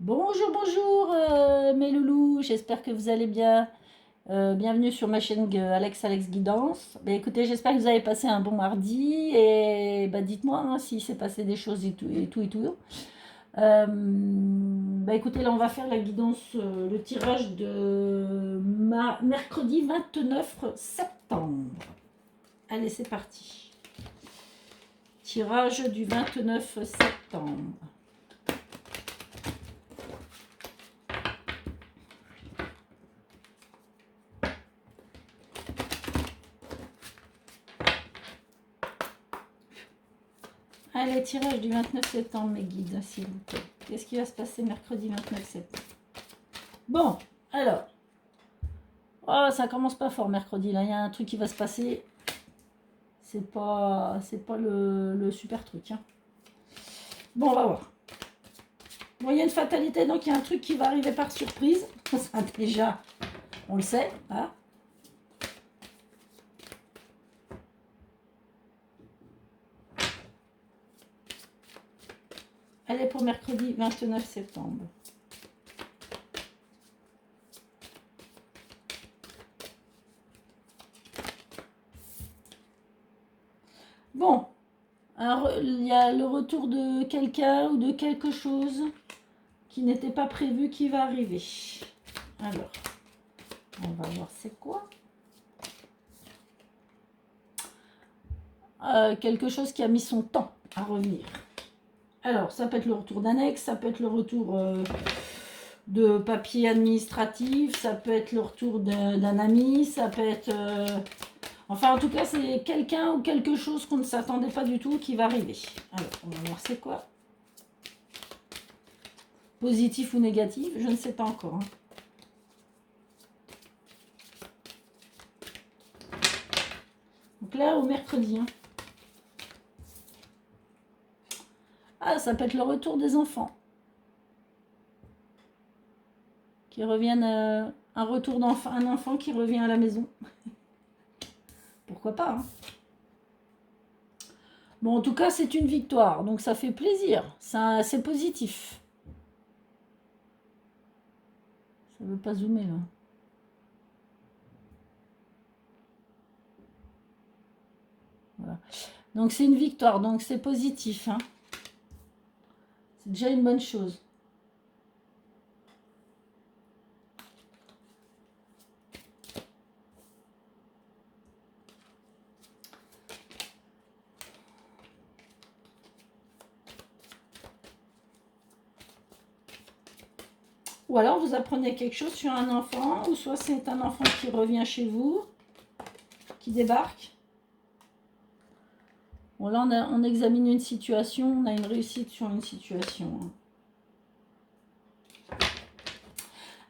Bonjour, bonjour mes loulous, j'espère que vous allez bien. Bienvenue sur ma chaîne Alex Guidance. Bah, écoutez, j'espère que vous avez passé un bon mardi et bah, dites-moi hein, s'il s'est passé des choses et tout et tout et tout. Bah, écoutez, là on va faire la guidance, le tirage de mercredi 29 septembre. Allez, c'est parti. Tirage du 29 septembre. Allez, tirage du 29 septembre, mes guides, s'il vous plaît. Qu'est-ce qui va se passer mercredi 29 septembre? Bon, alors. Oh, ça commence pas fort mercredi, là. Il y a un truc qui va se passer. C'est pas le super truc. Hein. Bon, on va voir. Bon, il y a une fatalité, donc il y a un truc qui va arriver par surprise. Ça, déjà, on le sait. Hein. Allez, pour mercredi 29 septembre. Bon, il y a le retour de quelqu'un ou de quelque chose qui n'était pas prévu qui va arriver. Alors, on va voir c'est quoi. Quelque chose qui a mis son temps à revenir. Alors, ça peut être le retour d'annexe, ça peut être le retour de papier administratif, ça peut être le retour d'un ami, ça peut être... Enfin, en tout cas, c'est quelqu'un ou quelque chose qu'on ne s'attendait pas du tout qui va arriver. Alors, on va voir c'est quoi. Positif ou négatif, je ne sais pas encore. Hein. Donc là, au mercredi. Hein. Ah, ça peut être le retour des enfants. Qui reviennent... un retour d'enfant, un enfant qui revient à la maison. Pourquoi pas, hein. Bon, en tout cas, c'est une victoire, donc ça fait plaisir. C'est positif. Ça ne veut pas zoomer, là. Voilà. Donc, c'est une victoire, donc c'est positif. Hein. C'est déjà une bonne chose. Ou alors, vous apprenez quelque chose sur un enfant, ou soit c'est un enfant qui revient chez vous, qui débarque. Bon, là, on examine une situation, on a une réussite sur une situation.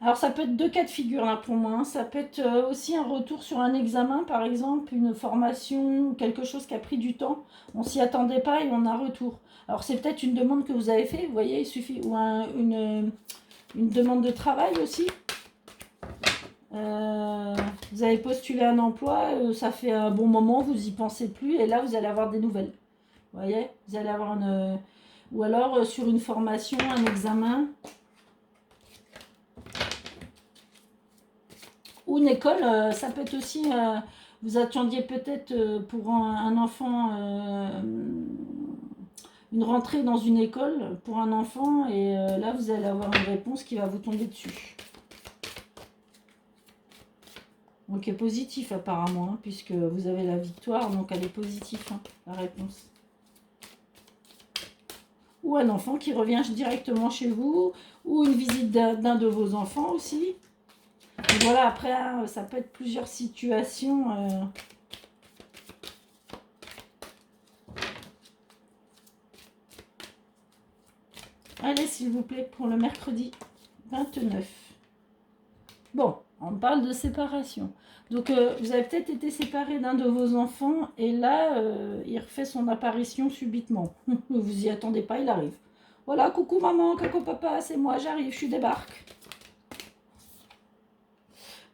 Alors, ça peut être deux cas de figure, là, pour moi. Ça peut être aussi un retour sur un examen, par exemple, une formation, quelque chose qui a pris du temps. On s'y attendait pas et on a retour. Alors, c'est peut-être une demande que vous avez fait, vous voyez, il suffit, ou une demande de travail aussi. Vous avez postulé un emploi, ça fait un bon moment, vous y pensez plus, et là vous allez avoir des nouvelles. Vous voyez, vous allez avoir une... Ou alors sur une formation, un examen. Ou une école, ça peut être aussi... vous attendiez peut-être pour un enfant... une rentrée dans une école pour un enfant, et là vous allez avoir une réponse qui va vous tomber dessus. Donc, est positif apparemment, hein, puisque vous avez la victoire, donc elle est positive, hein, la réponse. Ou un enfant qui revient directement chez vous, ou une visite d'un de vos enfants aussi. Et voilà, après, hein, ça peut être plusieurs situations. Allez, s'il vous plaît, pour le mercredi 29. Bon, on parle de séparation. Donc, vous avez peut-être été séparé d'un de vos enfants, et là, il refait son apparition subitement. Vous y attendez pas, il arrive. Voilà, coucou maman, coucou papa, c'est moi, j'arrive, je débarque.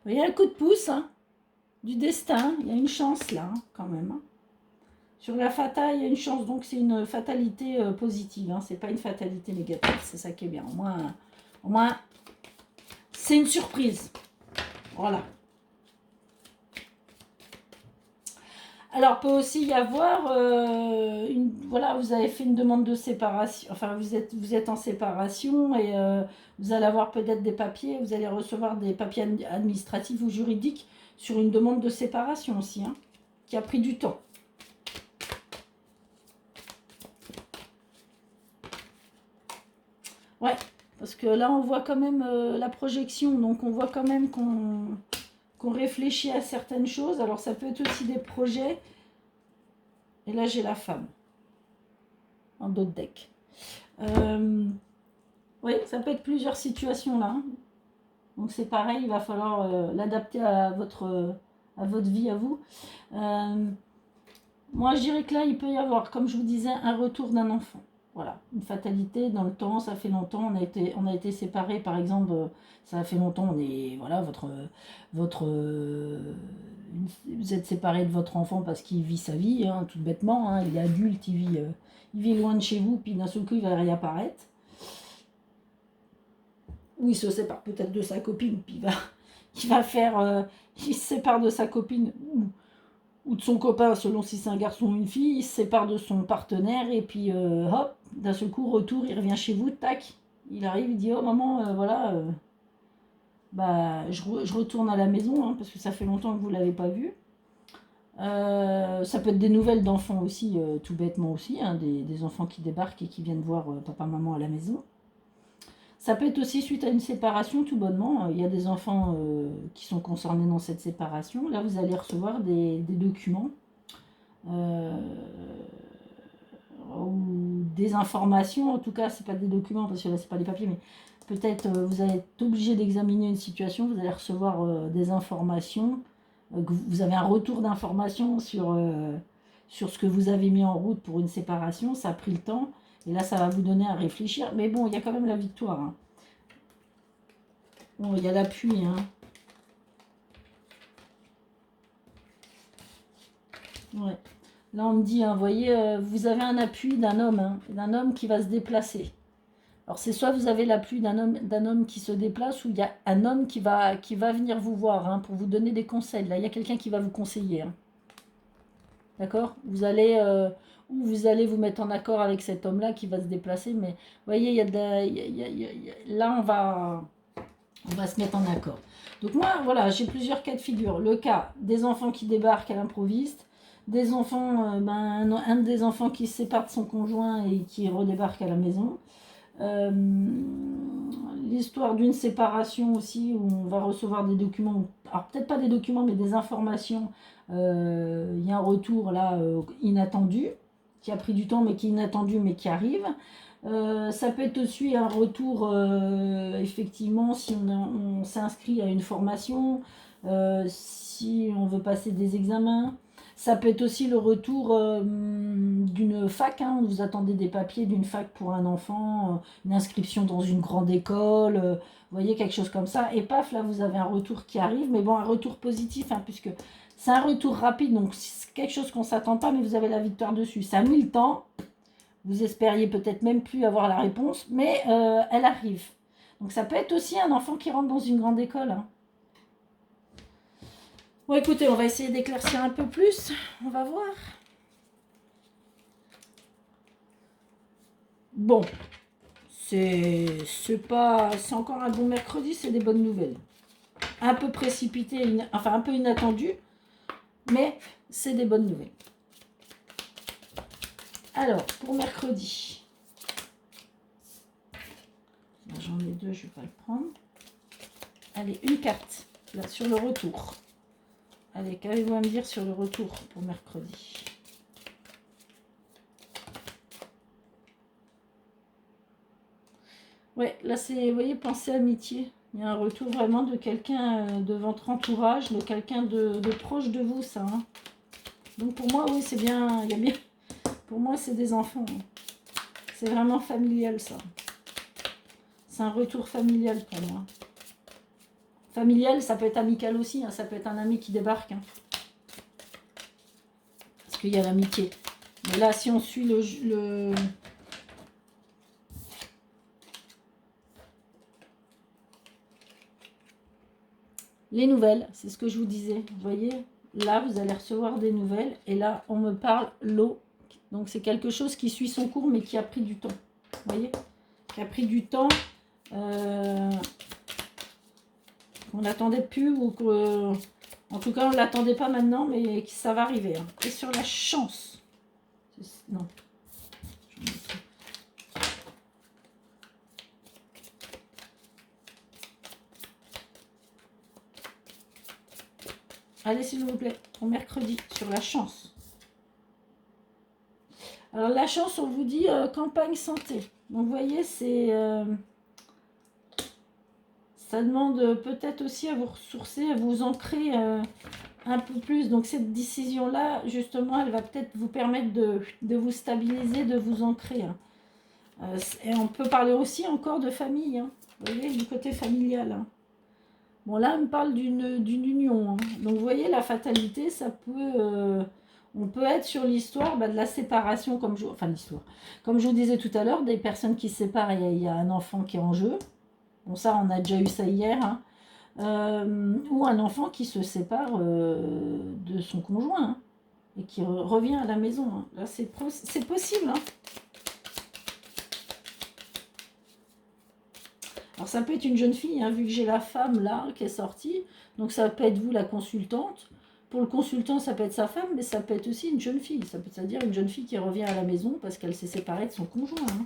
Il y a un coup de pouce, hein, du destin, il y a une chance là, hein, quand même. Hein. Sur la fata, il y a une chance, donc c'est une fatalité positive, hein, c'est pas une fatalité négative, c'est ça qui est bien. Au moins, Au moins, c'est une surprise. Voilà. Alors, peut aussi y avoir, voilà, vous avez fait une demande de séparation, enfin, vous êtes en séparation et vous allez avoir peut-être des papiers, vous allez recevoir des papiers administratifs ou juridiques sur une demande de séparation aussi, hein, qui a pris du temps. Ouais, parce que là, on voit quand même la projection, donc on voit quand même qu'on réfléchit à certaines choses. Alors, ça peut être aussi des projets. Et là, j'ai la femme en d'autres decks. Oui, ça peut être plusieurs situations là. Donc c'est pareil, il va falloir l'adapter à votre vie, à vous. Moi, je dirais que là, il peut y avoir, comme je vous disais, un retour d'un enfant. Voilà, une fatalité dans le temps, ça fait longtemps, on a été séparés, par exemple, ça fait longtemps, voilà, vous êtes séparés de votre enfant parce qu'il vit sa vie, hein, tout bêtement, hein, il est adulte, il vit loin de chez vous, puis d'un seul coup, il va réapparaître. Ou il se sépare peut-être de sa copine, puis il se sépare de sa copine, ou de son copain, selon si c'est un garçon ou une fille, il se sépare de son partenaire, et puis hop, d'un seul coup, retour, il revient chez vous, tac, il arrive, il dit, oh maman, voilà, je retourne à la maison, hein, parce que ça fait longtemps que vous ne l'avez pas vu. Ça peut être des nouvelles d'enfants aussi, tout bêtement aussi, hein, des enfants qui débarquent et qui viennent voir papa, maman à la maison. Ça peut être aussi suite à une séparation, tout bonnement. Il y a des enfants qui sont concernés dans cette séparation. Là, vous allez recevoir des documents ou des informations. En tout cas, c'est pas des documents parce que là, c'est pas des papiers, mais peut-être vous allez être obligé d'examiner une situation. Vous allez recevoir des informations. Vous avez un retour d'informations sur ce que vous avez mis en route pour une séparation. Ça a pris le temps. Et là, ça va vous donner à réfléchir. Mais bon, il y a quand même la victoire. Hein. Bon, il y a l'appui. Hein. Ouais. Là, on me dit, hein, vous voyez, vous avez un appui d'un homme qui va se déplacer. Alors, c'est soit vous avez l'appui d'un homme qui se déplace, ou il y a un homme qui va venir vous voir hein, pour vous donner des conseils. Là, il y a quelqu'un qui va vous conseiller. Hein. D'accord, vous allez vous mettre en accord avec cet homme-là qui va se déplacer, mais vous voyez, là, on va se mettre en accord. Donc moi, voilà, j'ai plusieurs cas de figure. Le cas des enfants qui débarquent à l'improviste, des enfants, un des enfants qui se sépare de son conjoint et qui redébarque à la maison. L'histoire d'une séparation aussi, où on va recevoir des documents, alors peut-être pas des documents, mais des informations. Il y a un retour là inattendu, qui a pris du temps, mais qui est inattendu, mais qui arrive. Ça peut être aussi un retour, effectivement, si on s'inscrit à une formation, si on veut passer des examens. Ça peut être aussi le retour d'une fac, hein, vous attendez des papiers d'une fac pour un enfant, une inscription dans une grande école, vous voyez, quelque chose comme ça. Et paf, là, vous avez un retour qui arrive, mais bon, un retour positif, hein, puisque c'est un retour rapide, donc c'est quelque chose qu'on ne s'attend pas, mais vous avez la victoire dessus. Ça a mis le temps, vous espériez peut-être même plus avoir la réponse, mais elle arrive. Donc ça peut être aussi un enfant qui rentre dans une grande école. Hein. Bon, écoutez, on va essayer d'éclaircir un peu plus. On va voir. Bon, c'est encore un bon mercredi, c'est des bonnes nouvelles. Un peu précipité, enfin un peu inattendu, mais c'est des bonnes nouvelles. Alors, pour mercredi, j'en ai deux, je ne vais pas le prendre. Allez, une carte, là, sur le retour. Allez, qu'avez-vous à me dire sur le retour pour mercredi? Ouais, là, c'est, vous voyez, pensez amitié. Il y a un retour vraiment de quelqu'un de votre entourage, de quelqu'un de proche de vous, ça. Hein. Donc, pour moi, oui, c'est bien, il y a bien... Pour moi, c'est des enfants. Hein. C'est vraiment familial, ça. C'est un retour familial pour moi. Familial, ça peut être amical aussi. Hein. Ça peut être un ami qui débarque. Hein. Parce qu'il y a l'amitié. Mais là, si on suit Les nouvelles, c'est ce que je vous disais. Vous voyez, là, vous allez recevoir des nouvelles. Et là, on me parle l'eau. Donc, c'est quelque chose qui suit son cours, mais qui a pris du temps. Vous voyez, qui a pris du temps. On n'attendait plus. Ou que, en tout cas, on ne l'attendait pas maintenant, mais ça va arriver. Hein. Et sur la chance. Non. Allez, s'il vous plaît, pour mercredi, sur la chance. Alors, la chance, on vous dit campagne santé. Donc, vous voyez, c'est... ça demande peut-être aussi à vous ressourcer, à vous ancrer un peu plus. Donc, cette décision-là, justement, elle va peut-être vous permettre de vous stabiliser, de vous ancrer. Hein. Et on peut parler aussi encore de famille. Hein. Vous voyez, du côté familial. Hein. Bon, là, on me parle d'une union. Hein. Donc, vous voyez, la fatalité, ça peut... on peut être sur l'histoire de la séparation, comme je... Enfin, l'histoire. Comme je vous disais tout à l'heure, des personnes qui se séparent, il y a un enfant qui est en jeu. Bon, ça, on a déjà eu ça hier. Hein. Ou un enfant qui se sépare de son conjoint hein, et qui revient à la maison. Hein. Là, c'est possible. Hein. Alors, ça peut être une jeune fille, hein, vu que j'ai la femme là qui est sortie. Donc, ça peut être vous, la consultante. Pour le consultant, ça peut être sa femme, mais ça peut être aussi une jeune fille. Ça peut dire une jeune fille qui revient à la maison parce qu'elle s'est séparée de son conjoint. Hein.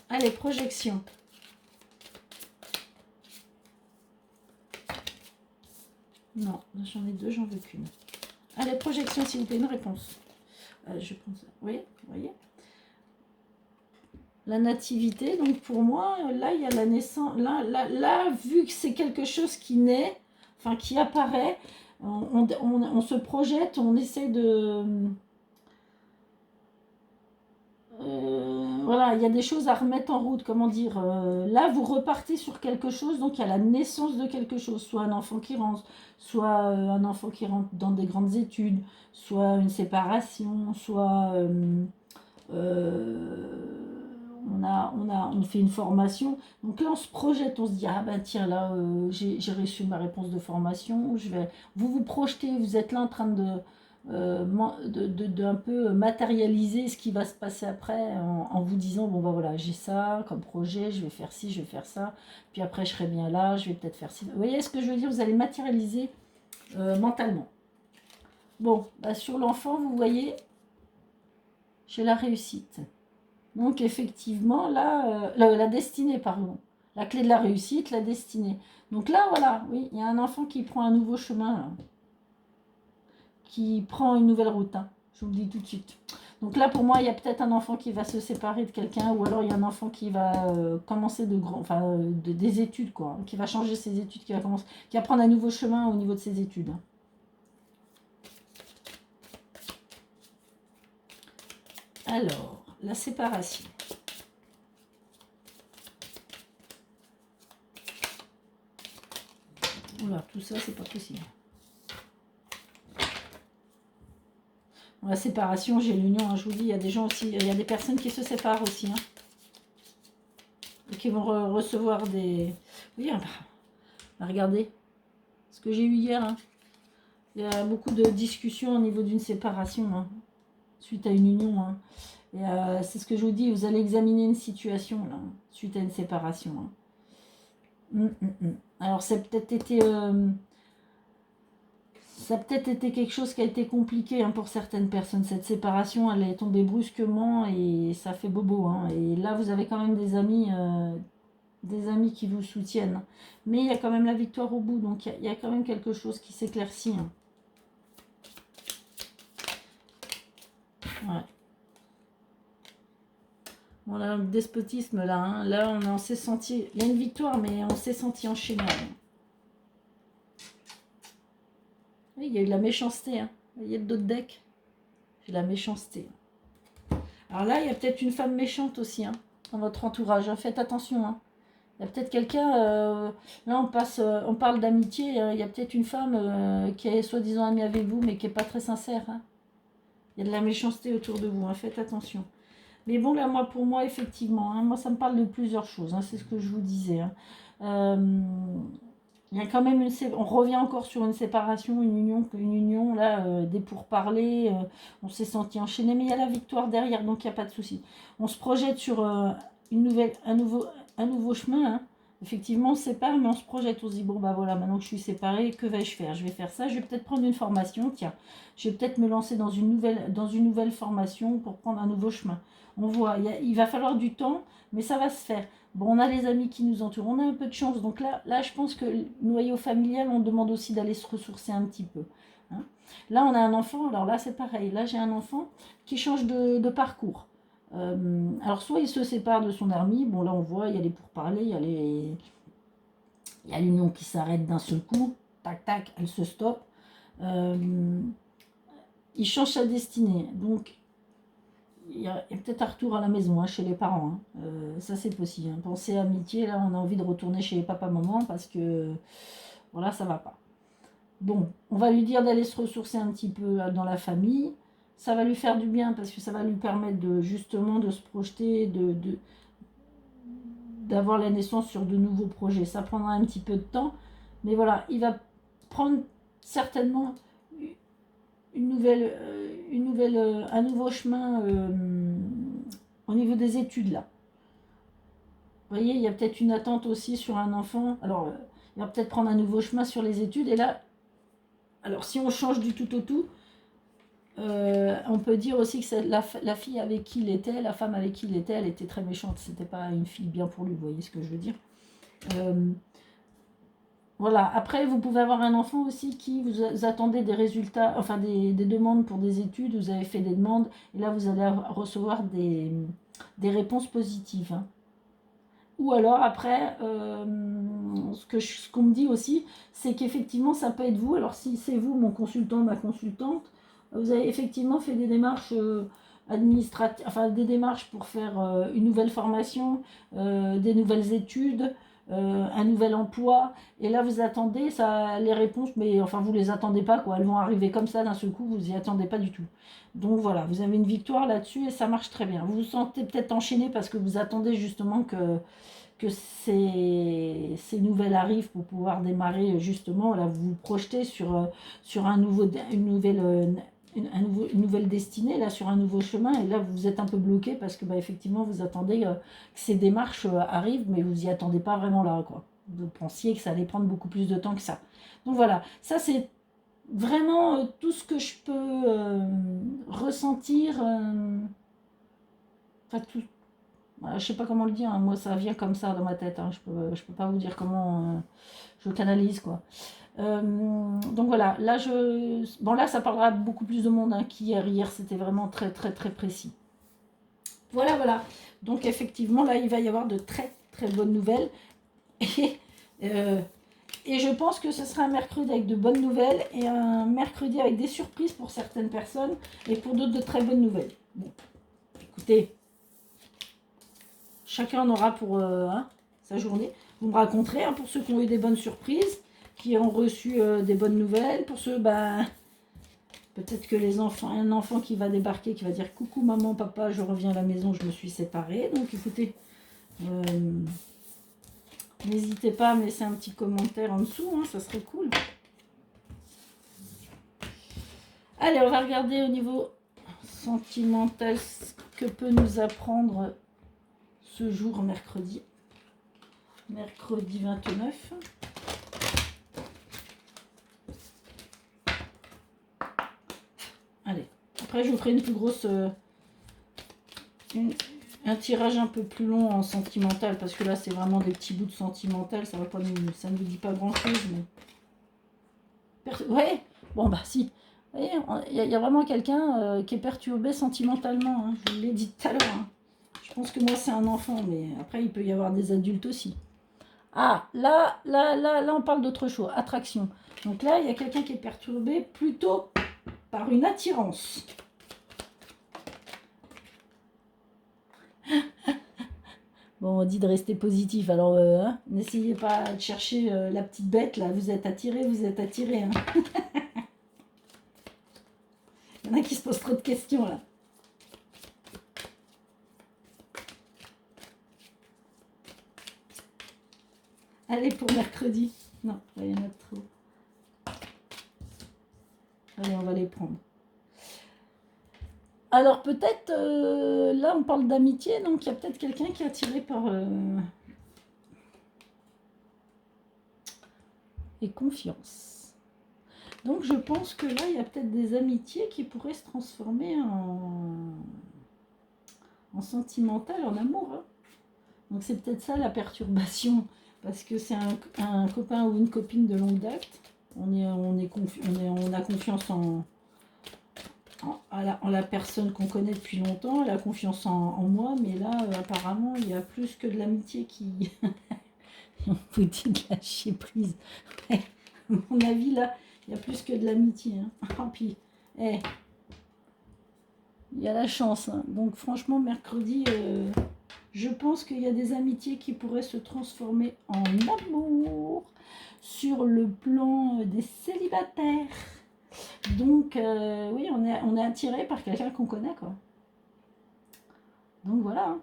Allez, projection. Non, j'en ai deux, j'en veux qu'une. Allez, projection, s'il vous plaît, une réponse. Je pense, oui, vous voyez. La nativité, donc pour moi, là, il y a la naissance. Là vu que c'est quelque chose qui naît, enfin qui apparaît, on se projette, on essaie de... voilà, il y a des choses à remettre en route, comment dire. Là, vous repartez sur quelque chose, donc il y a la naissance de quelque chose, soit un enfant qui rentre, soit un enfant qui rentre dans des grandes études, soit une séparation, soit on fait une formation. Donc là, on se projette, on se dit, ah ben tiens, là, j'ai reçu ma réponse de formation, vous vous projetez, vous êtes là en train de un peu matérialiser ce qui va se passer après en vous disant, bon ben voilà, j'ai ça comme projet, je vais faire ci, je vais faire ça, puis après je serai bien là, je vais peut-être faire ci. Vous voyez ce que je veux dire? Vous allez matérialiser mentalement. Bon, bah, sur l'enfant, vous voyez, j'ai la réussite. Donc effectivement, là, la destinée, pardon. La clé de la réussite, la destinée. Donc là, voilà, oui, il y a un enfant qui prend un nouveau chemin, là, qui prend une nouvelle route. Hein, je vous le dis tout de suite. Donc là, pour moi, il y a peut-être un enfant qui va se séparer de quelqu'un, ou alors il y a un enfant qui va commencer des études, quoi, hein, qui va changer ses études, qui va prendre un nouveau chemin au niveau de ses études. Hein. Alors, la séparation. Voilà, tout ça, c'est pas possible. Dans la séparation, j'ai l'union, hein, je vous dis, il y a des gens aussi, il y a des personnes qui se séparent aussi. Hein, et qui vont recevoir des... Oui, regardez ce que j'ai eu hier. Hein. Il y a beaucoup de discussions au niveau d'une séparation, hein, suite à une union. Hein. Et c'est ce que je vous dis, vous allez examiner une situation, là, suite à une séparation. Hein. Alors, ça a peut-être été... ça a peut-être été quelque chose qui a été compliqué hein, pour certaines personnes. Cette séparation, elle est tombée brusquement et ça fait bobo. Hein. Et là, vous avez quand même des amis qui vous soutiennent. Mais il y a quand même la victoire au bout. Donc, il y a quand même quelque chose qui s'éclaircit. Hein. Ouais. Voilà, le despotisme, là. Hein. Là, on s'est senti... Il y a une victoire, mais on s'est senti enchaîné. Oui, il y a eu de la méchanceté. Hein. Il y a d'autres decks. J'ai la méchanceté. Alors là, il y a peut-être une femme méchante aussi hein, dans votre entourage. Hein. Faites attention. Hein. Il y a peut-être quelqu'un... là, on parle d'amitié. Il y a peut-être une femme qui est soi-disant amie avec vous, mais qui n'est pas très sincère. Hein. Il y a de la méchanceté autour de vous. Hein. Faites attention. Mais bon, là, pour moi, effectivement, hein, moi, ça me parle de plusieurs choses. Hein, c'est ce que je vous disais. Hein. Il y a quand même on revient encore sur une séparation, une union là, des pourparlers, on s'est senti enchaîné, mais il y a la victoire derrière, donc il n'y a pas de souci. On se projette sur un nouveau chemin, hein. Effectivement, on se sépare, mais on se projette, on se dit, bon bah voilà, maintenant que je suis séparée, que vais-je faire? Je vais faire ça, je vais peut-être prendre une formation, tiens, je vais peut-être me lancer dans une nouvelle formation pour prendre un nouveau chemin. On voit, il va falloir du temps, mais ça va se faire. Bon, on a les amis qui nous entourent, on a un peu de chance. Donc là je pense que le noyau familial, on demande aussi d'aller se ressourcer un petit peu, hein. Là, on a un enfant, alors là, c'est pareil. Là, j'ai un enfant qui change de parcours. Alors, soit il se sépare de son ami, bon, là, on voit, il y a les pourparlers, il y a l'union qui s'arrête d'un seul coup, tac, tac, elle se stoppe. Il change sa destinée. Donc, il y a peut-être un retour à la maison, hein, chez les parents, hein. Ça, c'est possible, hein. Pensez amitié, là, on a envie de retourner chez les papa-maman parce que, voilà, ça va pas. Bon, on va lui dire d'aller se ressourcer un petit peu dans la famille. Ça va lui faire du bien parce que ça va lui permettre de justement de se projeter, d'avoir la naissance sur de nouveaux projets. Ça prendra un petit peu de temps, mais voilà, il va prendre certainement un nouveau chemin au niveau des études là. Vous voyez, il y a peut-être une attente aussi sur un enfant. Alors, il va peut-être prendre un nouveau chemin sur les études. Et là, alors si on change du tout au tout, on peut dire aussi que la fille avec qui il était, la femme avec qui il était, elle était très méchante. C'était pas une fille bien pour lui, vous voyez ce que je veux dire. Voilà, après vous pouvez avoir un enfant aussi qui vous attendez des résultats, enfin des demandes pour des études, vous avez fait des demandes, et là vous allez recevoir des réponses positives, hein. Ou alors après, ce qu'on me dit aussi, c'est qu'effectivement ça peut être vous. Alors si c'est vous, mon consultant, ma consultante, vous avez effectivement fait des démarches administratives, enfin des démarches pour faire une nouvelle formation, des nouvelles études, un nouvel emploi. Et là vous attendez les réponses, mais enfin vous les attendez pas quoi. Elles vont arriver comme ça d'un seul coup, vous y attendez pas du tout. Donc voilà, vous avez une victoire là-dessus et ça marche très bien. Vous vous sentez peut-être enchaîné parce que vous attendez justement que ces nouvelles arrivent pour pouvoir démarrer justement. Là, vous vous projetez sur une nouvelle destinée, là, sur un nouveau chemin. Et là, vous êtes un peu bloqué parce que, bah, effectivement, vous attendez que ces démarches arrivent, mais vous n'y attendez pas vraiment là, quoi. Vous pensiez que ça allait prendre beaucoup plus de temps que ça. Donc voilà, ça c'est vraiment tout ce que je peux ressentir. Enfin, tout, je sais pas comment le dire, hein. Moi ça vient comme ça dans ma tête, hein. Je peux pas vous dire comment je canalise quoi. Donc voilà, bon là ça parlera beaucoup plus de monde, hein, qu'hier. Hier c'était vraiment très très très précis. Voilà, voilà. Donc effectivement là il va y avoir de très très bonnes nouvelles et, euh, et je pense que ce sera un mercredi avec de bonnes nouvelles et un mercredi avec des surprises pour certaines personnes et pour d'autres de très bonnes nouvelles. Bon, écoutez, chacun en aura pour sa journée. Vous me raconterez, hein, pour ceux qui ont eu des bonnes surprises, qui ont reçu des bonnes nouvelles. Pour ceux, peut-être que un enfant qui va débarquer, qui va dire coucou maman, papa, je reviens à la maison, je me suis séparée. Donc écoutez, n'hésitez pas à me laisser un petit commentaire en dessous, hein, ça serait cool. Allez, on va regarder au niveau sentimental ce que peut nous apprendre ce jour mercredi 29. Allez, après je vous ferai une plus grosse un tirage un peu plus long en sentimental, parce que là c'est vraiment des petits bouts de sentimental, ça ne nous dit pas grand chose, mais ouais, bon bah si, vous voyez, il y a vraiment quelqu'un qui est perturbé sentimentalement, hein. Je vous l'ai dit tout à l'heure, hein. Je pense que moi c'est un enfant, mais après il peut y avoir des adultes aussi. Ah, là, on parle d'autre chose, attraction. Donc là, il y a quelqu'un qui est perturbé plutôt par une attirance. Bon, on dit de rester positif, alors n'essayez pas de chercher la petite bête, là, vous êtes attiré, hein. Il y en a qui se posent trop de questions, là. Allez, pour mercredi. Non, là, il y en a trop. Allez, on va les prendre. Alors peut-être, là on parle d'amitié, donc il y a peut-être quelqu'un qui est attiré par... et confiance. Donc je pense que là, il y a peut-être des amitiés qui pourraient se transformer en sentimental, en amour. Hein. Donc c'est peut-être ça la perturbation, parce que c'est un copain ou une copine de longue date. On a confiance en la personne qu'on connaît depuis longtemps, elle a confiance en moi, mais là, apparemment, il y a plus que de l'amitié qui... On vous dit de lâcher prise. Ouais, à mon avis, là, il y a plus que de l'amitié. Hein. Oh, puis, il y a la chance. Hein. Donc, franchement, mercredi, je pense qu'il y a des amitiés qui pourraient se transformer en amour sur le plan des célibataires. Donc, oui, on est attiré par quelqu'un qu'on connaît, quoi. Donc, voilà. Hein.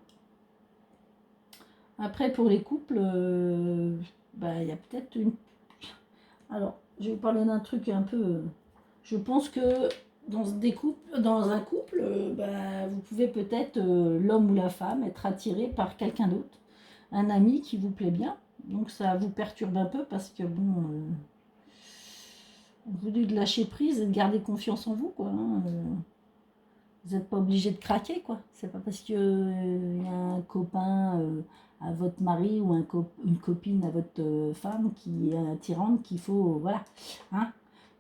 Après, pour les couples, il y a peut-être une... Alors, je vais vous parler d'un truc un peu... Je pense que dans un couple, vous pouvez peut-être, l'homme ou la femme, être attiré par quelqu'un d'autre. Un ami qui vous plaît bien. Donc, ça vous perturbe un peu parce que, bon... vous devez de lâcher prise et de garder confiance en vous, quoi. Hein, vous n'êtes pas obligé de craquer, quoi. C'est pas parce que y a un copain à votre mari ou une copine à votre femme qui est attirante qu'il faut, voilà. Hein,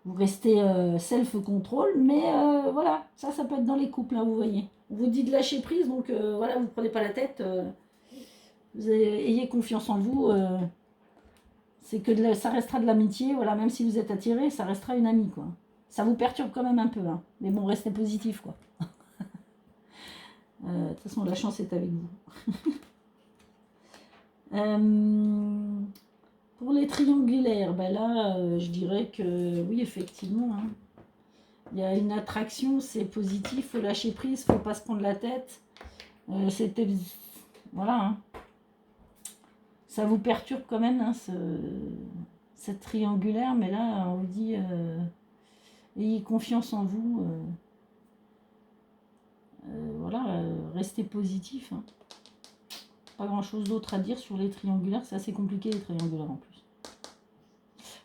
vous restez self-control, mais voilà, ça peut être dans les couples, hein, vous voyez. On vous dit de lâcher prise, donc voilà, vous ne prenez pas la tête. Ayez confiance en vous. C'est que ça restera de l'amitié, voilà, même si vous êtes attiré, ça restera une amie, quoi. Ça vous perturbe quand même un peu, hein, mais bon, restez positif, quoi. De toute façon, la chance est avec vous. Pour les triangulaires, là, je dirais que oui, effectivement, hein, il y a une attraction, c'est positif, il faut lâcher prise, il ne faut pas se prendre la tête. C'était... Voilà. Hein. Ça vous perturbe quand même, hein, cette triangulaire, mais là, on vous dit, ayez confiance en vous. Voilà, restez positif. Hein. Pas grand chose d'autre à dire sur les triangulaires, c'est assez compliqué les triangulaires en plus.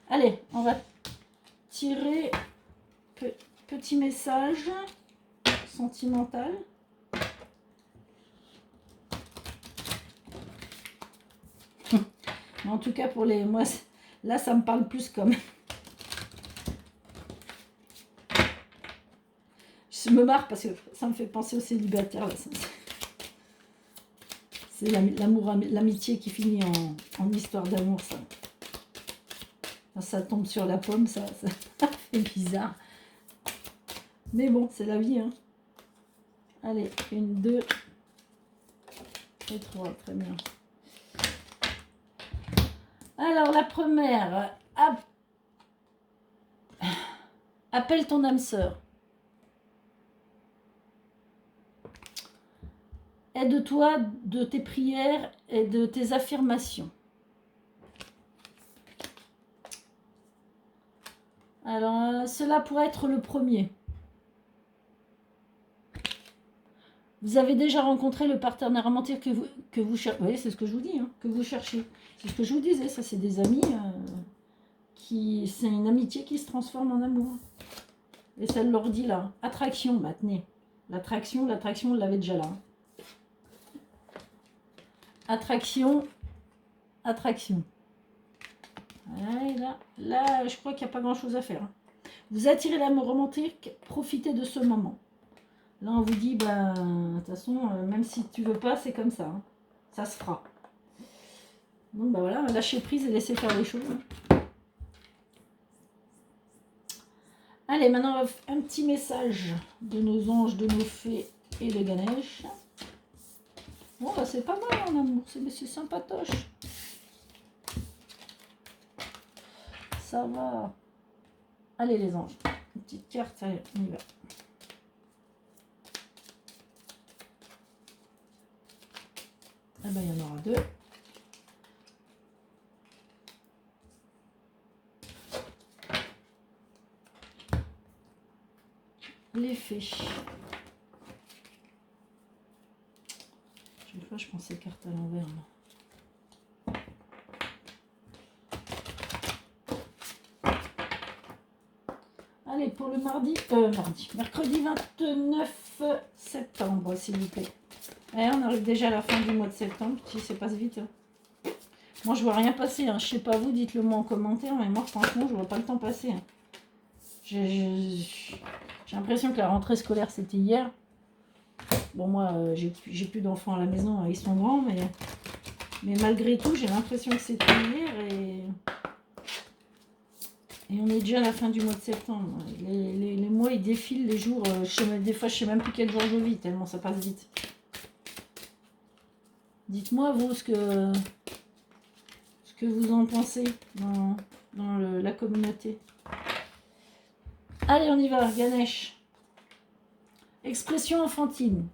Allez, on va tirer petit message sentimental. Mais en tout cas pour les... Moi, là ça me parle plus comme... Je me marre parce que ça me fait penser aux célibataires. Là. C'est l'amour, l'amitié qui finit en histoire d'amour, ça. Quand ça tombe sur la pomme, ça fait bizarre. Mais bon, c'est la vie. Hein. Allez, 1, 2 et 3, très bien. Alors, la première, appelle ton âme sœur. Aide-toi de tes prières et de tes affirmations. Alors, cela pourrait être le premier. Vous avez déjà rencontré le partenaire romantique que vous cherchez. Oui, c'est ce que je vous dis, hein, que vous cherchez. C'est ce que je vous disais, ça c'est des amis c'est une amitié qui se transforme en amour. Et ça leur dit là, attraction, bah tenez. L'attraction, on l'avait déjà là. Attraction. Ouais, là, je crois qu'il n'y a pas grand chose à faire. Hein. Vous attirez l'amour romantique, profitez de ce moment. Là, on vous dit, de toute façon, même si tu veux pas, c'est comme ça. Hein. Ça se fera. Donc, voilà, lâchez prise et laissez faire les choses. Allez, maintenant, un petit message de nos anges, de nos fées et de Ganesh. Bon, c'est pas mal en amour, c'est sympatoche. Ça va. Allez, les anges. Une petite carte, allez, on y va. Ah il y en aura 2. l'effet. Une fois, je pensais carte à l'envers. Allez, pour le mercredi 29 septembre, s'il vous plaît. Et on arrive déjà à la fin du mois de septembre, si ça passe vite. Moi, je vois rien passer. Hein. Je sais pas vous, dites-le moi en commentaire, mais moi, franchement, je vois pas le temps passer. Hein. J'ai l'impression que la rentrée scolaire, c'était hier. Bon, moi, j'ai plus d'enfants à la maison, ils sont grands, mais malgré tout, j'ai l'impression que c'était hier et on est déjà à la fin du mois de septembre. Les mois, ils défilent, les jours. Des fois, je sais même plus quel jour je vis, tellement ça passe vite. Dites-moi, vous, ce que vous en pensez dans la communauté. Allez, on y va, Ganesh. Expression enfantine.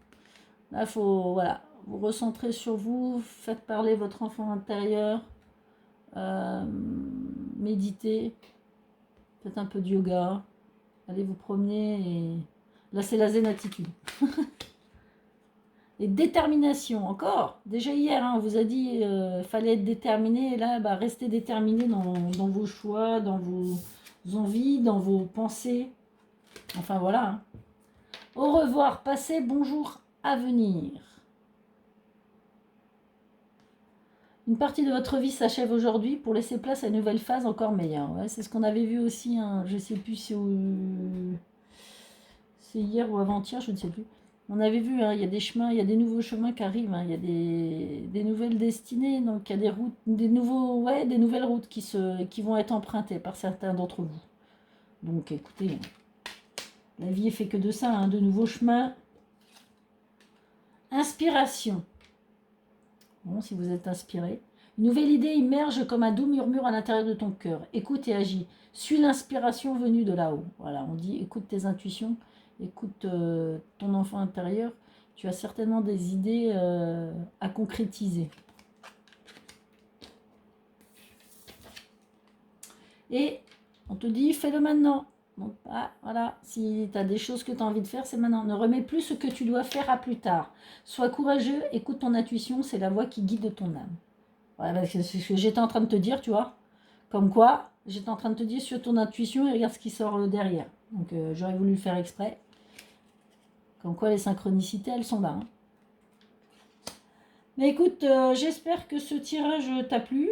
Là, il faut, voilà, vous recentrer sur vous, faites parler votre enfant intérieur, méditez, faites un peu de yoga, allez vous promener et là c'est la zen attitude. Et détermination, encore, déjà hier on vous a dit fallait être déterminé, et là restez déterminé dans vos choix, dans vos envies, dans vos pensées, enfin voilà. Hein. Au revoir, passez, bonjour, à venir. Une partie de votre vie s'achève aujourd'hui pour laisser place à une nouvelle phase encore meilleure. Ouais, c'est ce qu'on avait vu aussi, hein. Je ne sais plus si c'est hier ou avant-hier, je ne sais plus. On avait vu, hein, il y a des chemins, il y a des nouveaux chemins qui arrivent, hein, il y a des nouvelles destinées, donc il y a des routes, des nouvelles routes qui vont être empruntées par certains d'entre vous. Donc écoutez, la vie est fait que de ça, hein, de nouveaux chemins. Inspiration. Bon, si vous êtes inspiré. Une nouvelle idée immerge comme un doux murmure à l'intérieur de ton cœur. Écoute et agis. Suis l'inspiration venue de là-haut. Voilà, on dit écoute tes intuitions, écoute ton enfant intérieur. Tu as certainement des idées à concrétiser. Et on te dit fais-le maintenant. Donc, voilà, si tu as des choses que tu as envie de faire, c'est maintenant. Ne remets plus ce que tu dois faire à plus tard. Sois courageux, écoute ton intuition, c'est la voix qui guide ton âme. Ouais, c'est ce que j'étais en train de te dire, tu vois. Comme quoi, j'étais en train de te dire sur ton intuition et regarde ce qui sort derrière. Donc j'aurais voulu le faire exprès. Comme quoi les synchronicités, elles sont là. Hein. Mais écoute, j'espère que ce tirage t'a plu.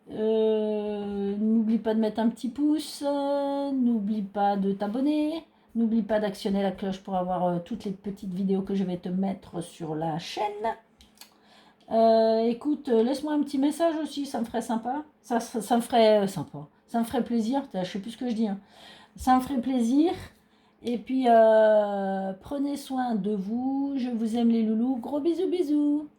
N'oublie pas de mettre un petit pouce, n'oublie pas de t'abonner, n'oublie pas d'actionner la cloche pour avoir toutes les petites vidéos que je vais te mettre sur la chaîne. Écoute, laisse-moi un petit message aussi, ça me ferait sympa. Ça me ferait sympa. Ça me ferait plaisir. Je sais plus ce que je dis. Hein. Ça me ferait plaisir. Et puis, prenez soin de vous. Je vous aime les loulous. Gros bisous, bisous.